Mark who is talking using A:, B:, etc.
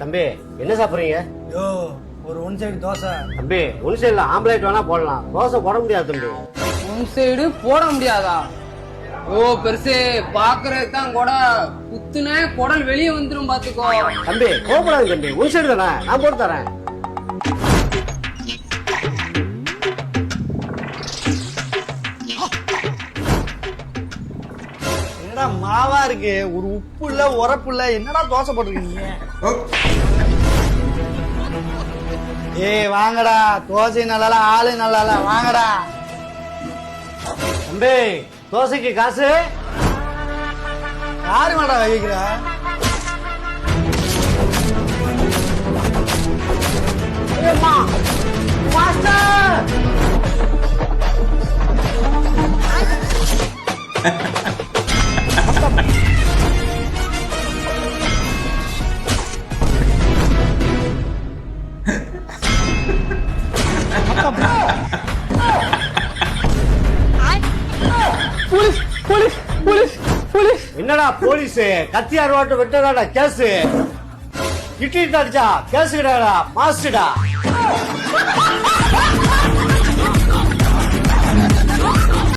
A: தம்பி என்ன சாப்பிடுறீங்க?
B: யோ ஒரு ஒன் சைடு தோசை.
A: தம்பி ஒன் சைடுல ஆம்லேட் வேணா போடலாம், தோசை போட முடியாது தம்பி.
C: ஒன் சைடு போட முடியாதா? ஓ பெருசே பாக்குறதுக்கு தான் கூட குத்துன குடல் வெளியே வந்துரும் பாத்துக்கோ.
A: தம்பி கோபப்படாது தம்பி, ஒன் சைடு தானே, நான் போட்டு தரேன்.
B: என்னடா மாவா இருக்கு, ஒரு உப்பு இல்ல உரப்பு இல்ல, என்னடா தோசை போட்டுருக்கீங்க? ஏய் வாங்கடா, தோசை நல்லால ஆளு நல்லால, வாங்கடா.
A: தம்பி தோசைக்கு காசு
B: யாரு மாடா வைக்கிற?
C: Police police police police.
A: என்னடா போலீஸ் கத்தி அறுவாட்டு வெட்டதாடா கேஸ், இட்டிட்டு அடிச்சா கேஸ் கிடையாடா, மாஸ்டா.